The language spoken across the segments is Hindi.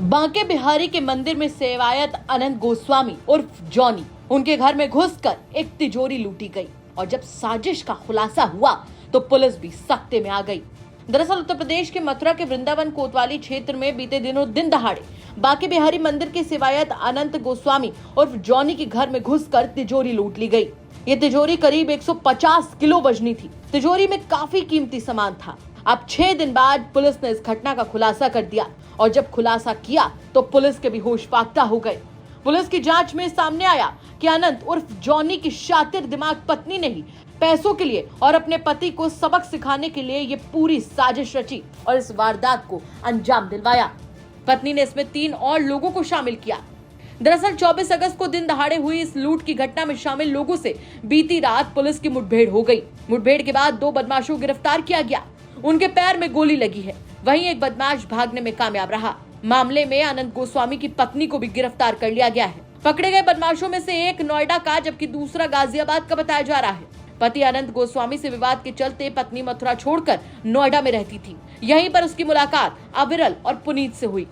बांके बिहारी के मंदिर में सेवायत अनंत गोस्वामी उर्फ जॉनी, उनके घर में घुसकर एक तिजोरी लूटी गई और जब साजिश का खुलासा हुआ तो पुलिस भी सख्ते में आ गई। दरअसल उत्तर प्रदेश के मथुरा के वृंदावन कोतवाली क्षेत्र में बीते दिनों दिन दहाड़े बांके बिहारी मंदिर के सेवायत अनंत गोस्वामी उर्फ जॉनी के घर में घुसकर तिजोरी लूट ली गई। ये तिजोरी करीब 150 किलो वजनी थी। तिजोरी में काफी कीमती सामान था। अब 6 दिन बाद पुलिस ने इस घटना का खुलासा कर दिया और जब खुलासा किया तो पुलिस के भी होश फाख्ता हो गए। पुलिस की जांच में सामने आया कि अनंत उर्फ जॉनी की शातिर दिमाग पत्नी ने ही पैसों के लिए और अपने पति को सबक सिखाने के लिए ये पूरी साजिश रची और इस वारदात को अंजाम दिलवाया। पत्नी ने इसमें 3 और लोगों को शामिल किया। दरअसल 24 अगस्त को दिन दहाड़े हुई इस लूट की घटना में शामिल लोगों से बीती रात पुलिस की मुठभेड़ हो गई। मुठभेड़ के बाद 2 बदमाशों को गिरफ्तार किया गया। उनके पैर में गोली लगी है। वहीं एक बदमाश भागने में कामयाब रहा। मामले में अनंत गोस्वामी की पत्नी को भी गिरफ्तार कर लिया गया है। पकड़े गए बदमाशों में से एक नोएडा का जबकि दूसरा गाजियाबाद का बताया जा रहा है। पति अनंत गोस्वामी से विवाद के चलते पत्नी मथुरा छोड़कर नोएडा में रहती थी। यहीं पर उसकी मुलाकात अविरल और पुनीत से हुई।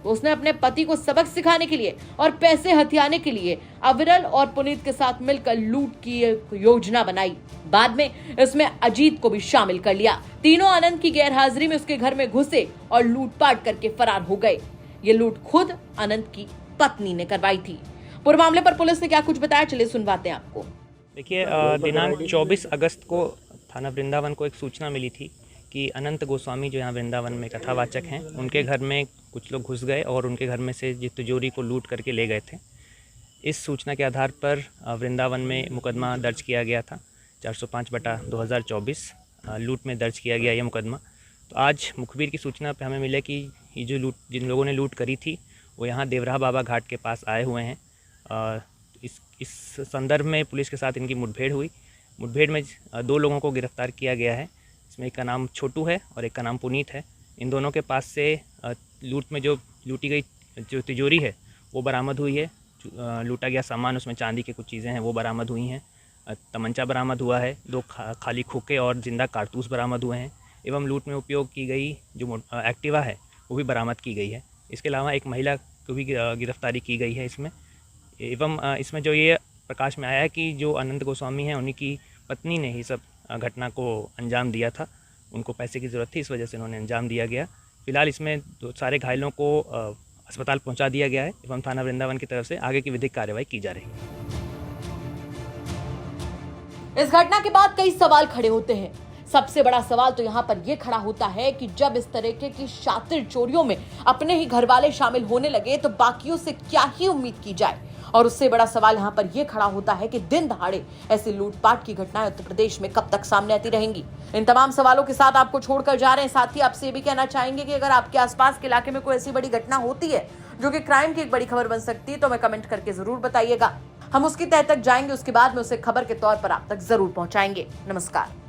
उसने अपने पति को सबक सिखाने के लिए और पैसे हथियाने के लिए अविरल और पुनीत के साथ मिलकर लूट की योजना बनाई। बाद में इसमें अजीत को भी शामिल कर लिया। तीनों अनंत की गैरहाजिरी में उसके घर में घुसे और लूटपाट करके फरार हो गए। ये लूट खुद अनंत की पत्नी ने करवाई थी। पूरे मामले पर पुलिस ने क्या कुछ बताया, चलिए सुनवाते हैं आपको। देखिए, दिनांक 24 अगस्त को थाना वृंदावन को एक सूचना मिली थी कि अनंत गोस्वामी जो यहाँ वृंदावन में कथावाचक हैं, उनके घर में कुछ लोग घुस गए और उनके घर में से जिस तिजोरी को लूट करके ले गए थे। इस सूचना के आधार पर वृंदावन में मुकदमा दर्ज किया गया था। 405/2024 लूट में दर्ज किया गया ये मुकदमा। तो आज मुखबिर की सूचना पर हमें मिला कि ये जो जिन लोगों ने लूट करी थी वो यहाँ देवराह बाबा घाट के पास आए हुए हैं। इस संदर्भ में पुलिस के साथ इनकी मुठभेड़ हुई। मुठभेड़ में 2 लोगों को गिरफ्तार किया गया है। इसमें एक का नाम छोटू है और एक का नाम पुनीत है। इन दोनों के पास से लूट में जो लूटी गई जो तिजोरी है वो बरामद हुई है। लूटा गया सामान, उसमें चांदी की कुछ चीज़ें हैं वो बरामद हुई हैं। तमंचा बरामद हुआ है। 2 खाली खोखे और जिंदा कारतूस बरामद हुए हैं। एवं लूट में उपयोग की गई जो एक्टिवा है वो भी बरामद की गई है। इसके अलावा एक महिला को भी गिरफ्तारी की गई है इसमें। एवं इसमें जो ये प्रकाश में आया है कि जो अनंत गोस्वामी हैं उन्हीं की पत्नी ने ही सब घटना को अंजाम दिया था। उनको पैसे की ज़रूरत थी, इस वजह से उन्होंने अंजाम दिया गया। फिलहाल इसमें सारे घायलों को अस्पताल पहुंचा दिया गया है एवं थाना वृंदावन की तरफ से आगे की विधिक कार्रवाई की जा रही है। इस घटना के बाद कई सवाल खड़े होते हैं। सबसे बड़ा सवाल तो यहाँ पर यह खड़ा होता है कि जब इस तरीके की शातिर चोरियों में अपने ही घर वाले शामिल होने लगे तो बाकियों से क्या ही उम्मीद की जाए। और उससे बड़ा सवाल यहाँ पर यह खड़ा होता है कि दिन दहाड़े ऐसी लूटपाट की घटनाएं उत्तर प्रदेश में कब तक सामने आती रहेंगी। इन तमाम सवालों के साथ आपको छोड़कर जा रहे हैं। साथ ही आपसे ये भी कहना चाहेंगे कि अगर आपके आसपास के इलाके में कोई ऐसी बड़ी घटना होती है जो कि क्राइम की एक बड़ी खबर बन सकती है तो हमें कमेंट करके जरूर बताइएगा। हम उसकी तह तक जाएंगे, उसके बाद में उसे खबर के तौर पर आप तक जरूर पहुंचाएंगे। नमस्कार।